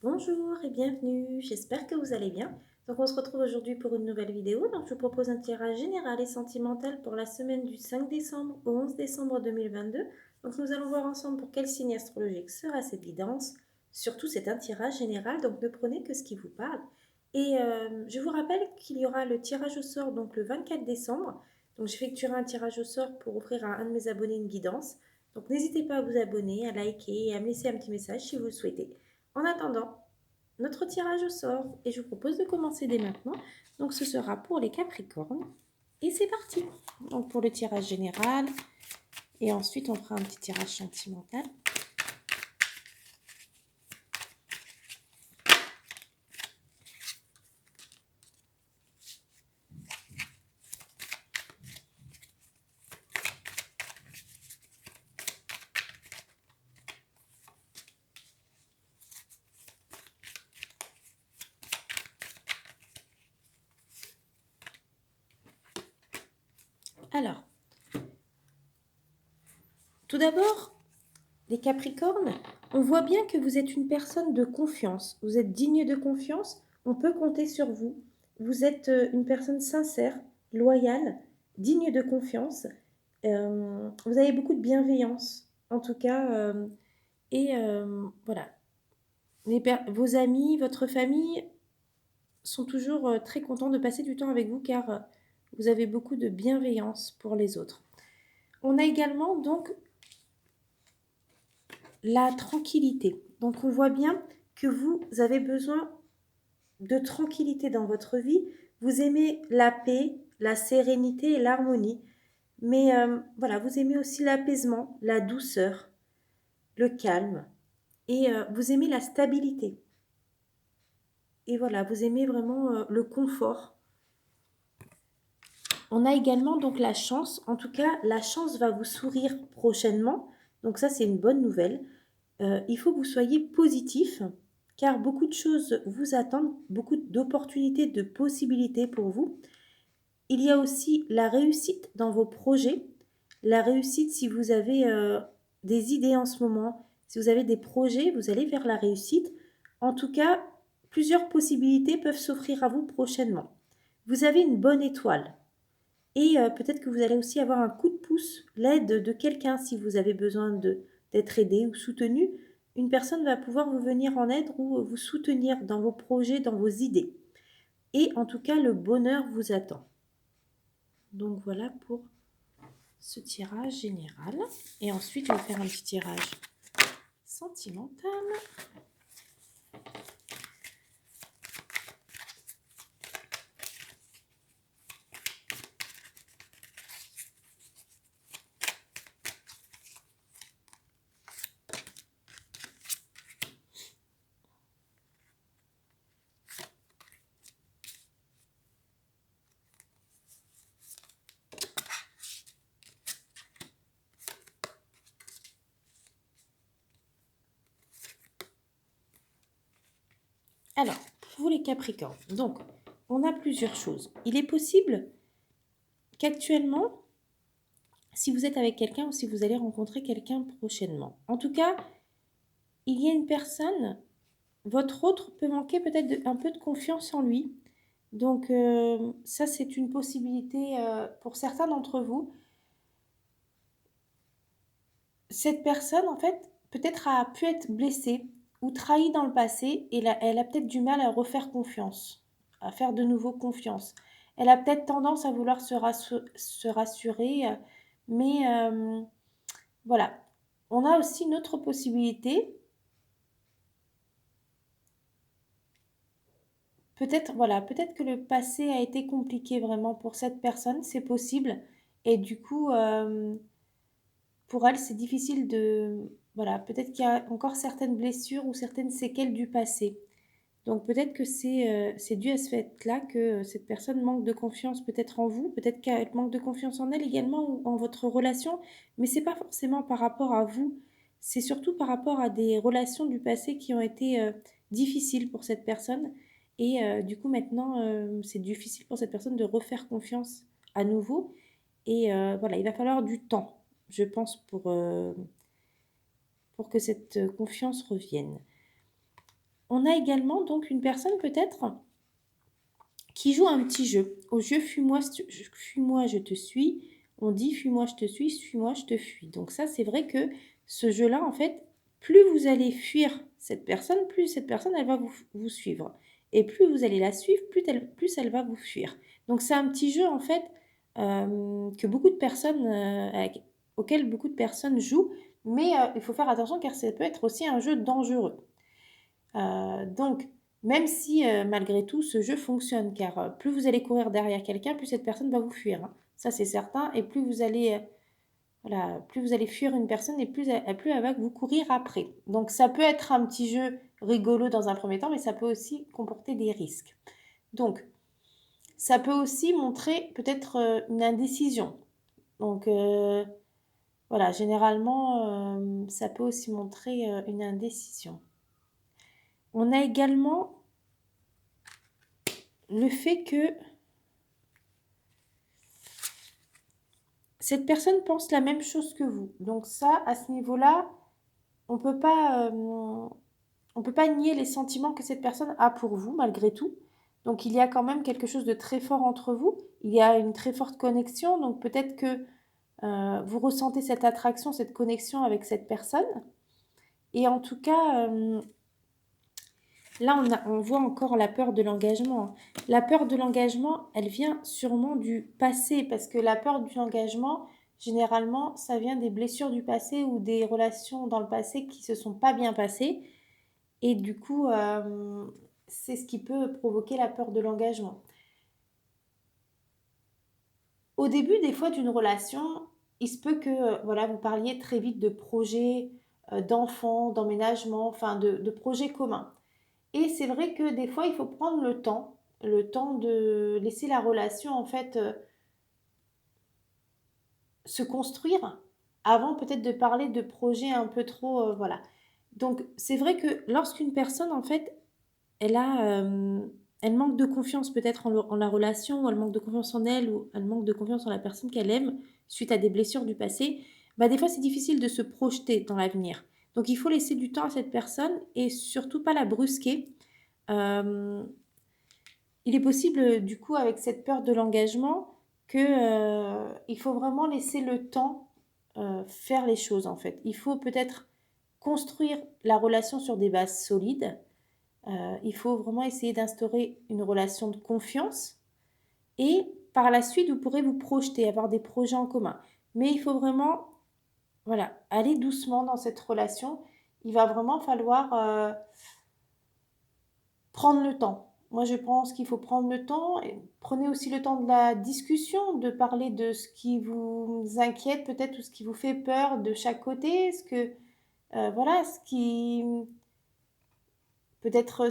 Bonjour et bienvenue, j'espère que vous allez bien. Donc on se retrouve aujourd'hui pour une nouvelle vidéo. Donc je vous propose un tirage général et sentimental pour la semaine du 5 décembre au 11 décembre 2022. Donc nous allons voir ensemble pour quel signe astrologique sera cette guidance. Surtout c'est un tirage général, donc ne prenez que ce qui vous parle. Et je vous rappelle qu'il y aura le tirage au sort donc le 24 décembre. Donc j'effectuerai un tirage au sort pour offrir à un de mes abonnés une guidance. Donc n'hésitez pas à vous abonner, à liker et à me laisser un petit message si vous le souhaitez. En attendant, notre tirage au sort et je vous propose de commencer dès maintenant. Donc ce sera pour les Capricornes et c'est parti. Donc pour le tirage général et ensuite on fera un petit tirage sentimental. Alors, tout d'abord, les Capricornes, on voit bien que vous êtes une personne de confiance. Vous êtes digne de confiance, on peut compter sur vous. Vous êtes une personne sincère, loyale, digne de confiance. Vous avez beaucoup de bienveillance, en tout cas. Voilà, vos amis, votre famille sont toujours très contents de passer du temps avec vous car vous avez beaucoup de bienveillance pour les autres. On a également donc la tranquillité. Donc on voit bien que vous avez besoin de tranquillité dans votre vie. Vous aimez la paix, la sérénité et l'harmonie. Mais voilà, vous aimez aussi l'apaisement, la douceur, le calme. Et vous aimez la stabilité. Et voilà, vous aimez vraiment le confort. On a également donc la chance, en tout cas la chance va vous sourire prochainement, donc ça c'est une bonne nouvelle. Il faut que vous soyez positif car beaucoup de choses vous attendent, beaucoup d'opportunités, de possibilités pour vous. Il y a aussi la réussite dans vos projets, la réussite si vous avez des idées en ce moment, si vous avez des projets, vous allez vers la réussite. En tout cas, plusieurs possibilités peuvent s'offrir à vous prochainement. Vous avez une bonne étoile. Et peut-être que vous allez aussi avoir un coup de pouce, l'aide de quelqu'un si vous avez besoin d'être aidé ou soutenu. Une personne va pouvoir vous venir en aide ou vous soutenir dans vos projets, dans vos idées. Et en tout cas, le bonheur vous attend. Donc voilà pour ce tirage général. Et ensuite, je vais faire un petit tirage sentimental. Alors, pour vous les Capricornes, donc, on a plusieurs choses. Il est possible qu'actuellement, si vous êtes avec quelqu'un ou si vous allez rencontrer quelqu'un prochainement, en tout cas, il y a une personne, votre autre peut manquer peut-être un peu de confiance en lui. Donc, ça, c'est une possibilité pour certains d'entre vous. Cette personne, en fait, peut-être a pu être blessée ou trahie dans le passé et elle a peut-être du mal à refaire confiance, à faire de nouveau confiance. Elle a peut-être tendance à vouloir se rassurer, mais voilà. On a aussi une autre possibilité. Peut-être, voilà, peut-être que le passé a été compliqué vraiment pour cette personne, c'est possible. Et du coup, pour elle, c'est difficile de... Voilà, peut-être qu'il y a encore certaines blessures ou certaines séquelles du passé. Donc peut-être que c'est dû à ce fait-là que cette personne manque de confiance peut-être en vous, peut-être qu'elle manque de confiance en elle également ou en votre relation, mais c'est pas forcément par rapport à vous, c'est surtout par rapport à des relations du passé qui ont été difficiles pour cette personne. Et du coup maintenant, c'est difficile pour cette personne de refaire confiance à nouveau. Et voilà, il va falloir du temps, je pense, pour que cette confiance revienne. On a également donc une personne peut-être qui joue un petit jeu. Au jeu fuis-moi, je te suis. On dit fuis-moi, je te suis-moi, je te fuis. Donc ça, c'est vrai que ce jeu-là, en fait, plus vous allez fuir cette personne, plus cette personne, elle va vous suivre. Et plus vous allez la suivre, plus elle va vous fuir. Donc c'est un petit jeu, en fait, que beaucoup de personnes, auquel beaucoup de personnes jouent. Mais il faut faire attention car ça peut être aussi un jeu dangereux. Donc, même si malgré tout ce jeu fonctionne, car plus vous allez courir derrière quelqu'un, plus cette personne va vous fuir, hein. Ça c'est certain, et plus vous allez, voilà, plus vous allez fuir une personne, et plus elle va vous courir après. Donc ça peut être un petit jeu rigolo dans un premier temps, mais ça peut aussi comporter des risques. Donc, ça peut aussi montrer peut-être une indécision. Donc, voilà, généralement, ça peut aussi montrer une indécision. On a également le fait que cette personne pense la même chose que vous. Donc ça, à ce niveau-là, on peut pas, on peut pas nier les sentiments que cette personne a pour vous, malgré tout. Donc il y a quand même quelque chose de très fort entre vous. Il y a une très forte connexion. Donc peut-être que vous ressentez cette attraction, cette connexion avec cette personne. Et en tout cas, là, on voit encore la peur de l'engagement. La peur de l'engagement, elle vient sûrement du passé, parce que la peur de l'engagement, généralement, ça vient des blessures du passé ou des relations dans le passé qui se sont pas bien passées. Et du coup, c'est ce qui peut provoquer la peur de l'engagement. Au début, des fois, d'une relation, il se peut que voilà, vous parliez très vite de projets, d'enfants, d'emménagement, enfin de projets communs. Et c'est vrai que des fois, il faut prendre le temps de laisser la relation en fait se construire avant peut-être de parler de projets un peu trop, voilà. Donc c'est vrai que lorsqu'une personne en fait, elle manque de confiance peut-être en la relation, ou elle manque de confiance en elle, ou elle manque de confiance en la personne qu'elle aime suite à des blessures du passé, bah des fois c'est difficile de se projeter dans l'avenir. Donc il faut laisser du temps à cette personne et surtout pas la brusquer. Euh, Il est possible, du coup, avec cette peur de l'engagement, que, il faut vraiment laisser le temps, faire les choses, en fait. Il faut peut-être construire la relation sur des bases solides. Il faut vraiment essayer d'instaurer une relation de confiance et par la suite, vous pourrez vous projeter, avoir des projets en commun. Mais il faut vraiment, voilà, aller doucement dans cette relation. Il va vraiment falloir, prendre le temps. Moi, je pense qu'il faut prendre le temps. Et prenez aussi le temps de la discussion, de parler de ce qui vous inquiète peut-être ou ce qui vous fait peur de chaque côté. Voilà, ce qui peut-être,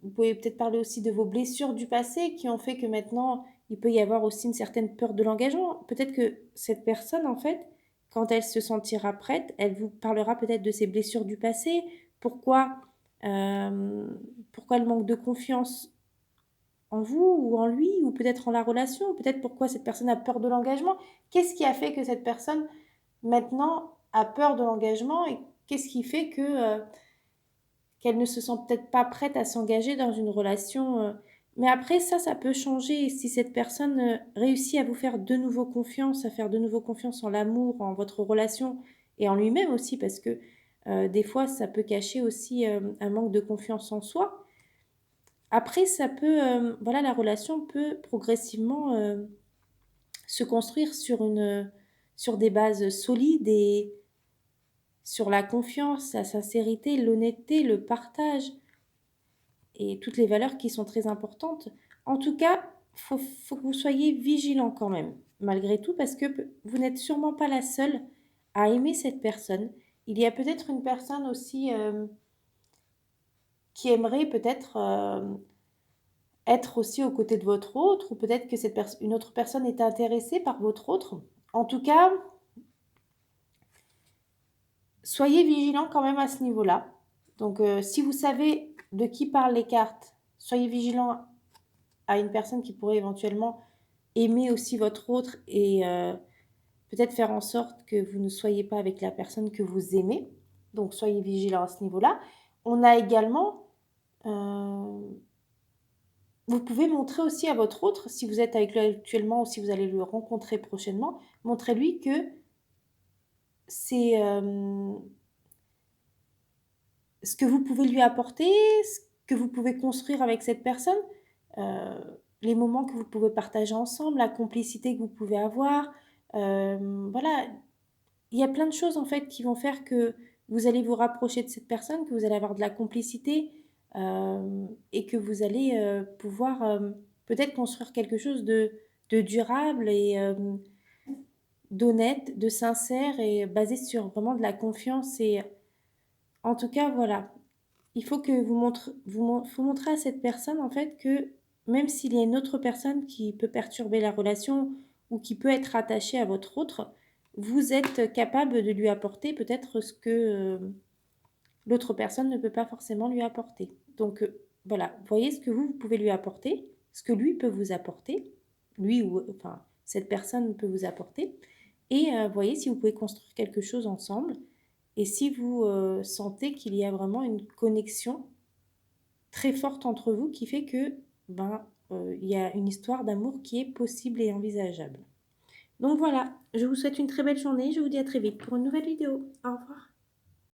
vous pouvez peut-être parler aussi de vos blessures du passé qui ont fait que maintenant, il peut y avoir aussi une certaine peur de l'engagement. Peut-être que cette personne, en fait, quand elle se sentira prête, elle vous parlera peut-être de ses blessures du passé. Pourquoi, euh, pourquoi elle manque de confiance en vous ou en lui, ou peut-être en la relation, ou peut-être pourquoi cette personne a peur de l'engagement. Qu'est-ce qui a fait que cette personne maintenant a peur de l'engagement et qu'est-ce qui fait que qu'elle ne se sent peut-être pas prête à s'engager dans une relation. Mais après, ça peut changer si cette personne réussit à vous faire de nouveau confiance, à faire de nouveau confiance en l'amour, en votre relation et en lui-même aussi, parce que des fois, ça peut cacher aussi un manque de confiance en soi. Après, voilà, la relation peut progressivement se construire sur des bases solides et sur la confiance, la sincérité, l'honnêteté, le partage et toutes les valeurs qui sont très importantes. En tout cas, faut que vous soyez vigilant quand même, malgré tout, parce que vous n'êtes sûrement pas la seule à aimer cette personne. Il y a peut-être une personne aussi qui aimerait peut-être être aussi aux côtés de votre autre, ou peut-être que une autre personne est intéressée par votre autre. En tout cas, soyez vigilant quand même à ce niveau-là. Donc, si vous savez de qui parlent les cartes, soyez vigilant à une personne qui pourrait éventuellement aimer aussi votre autre et peut-être faire en sorte que vous ne soyez pas avec la personne que vous aimez. Donc, soyez vigilant à ce niveau-là. On a également Vous pouvez montrer aussi à votre autre, si vous êtes avec lui actuellement ou si vous allez le rencontrer prochainement, montrez-lui que c'est ce que vous pouvez lui apporter, ce que vous pouvez construire avec cette personne, euh, les moments que vous pouvez partager ensemble, la complicité que vous pouvez avoir. Voilà, il y a plein de choses en fait qui vont faire que vous allez vous rapprocher de cette personne, que vous allez avoir de la complicité et que vous allez pouvoir peut-être construire quelque chose de durable et d'honnête, de sincère et basé sur vraiment de la confiance. Et en tout cas, voilà, il faut que faut montrer à cette personne en fait que même s'il y a une autre personne qui peut perturber la relation ou qui peut être attachée à votre autre, vous êtes capable de lui apporter peut-être ce que l'autre personne ne peut pas forcément lui apporter. Donc voilà, voyez ce que vous pouvez lui apporter, ce que lui peut vous apporter, lui ou enfin cette personne peut vous apporter, et voyez si vous pouvez construire quelque chose ensemble. Et si vous sentez qu'il y a vraiment une connexion très forte entre vous qui fait que il y a une histoire d'amour qui est possible et envisageable. Donc voilà, je vous souhaite une très belle journée, je vous dis à très vite pour une nouvelle vidéo. Au revoir.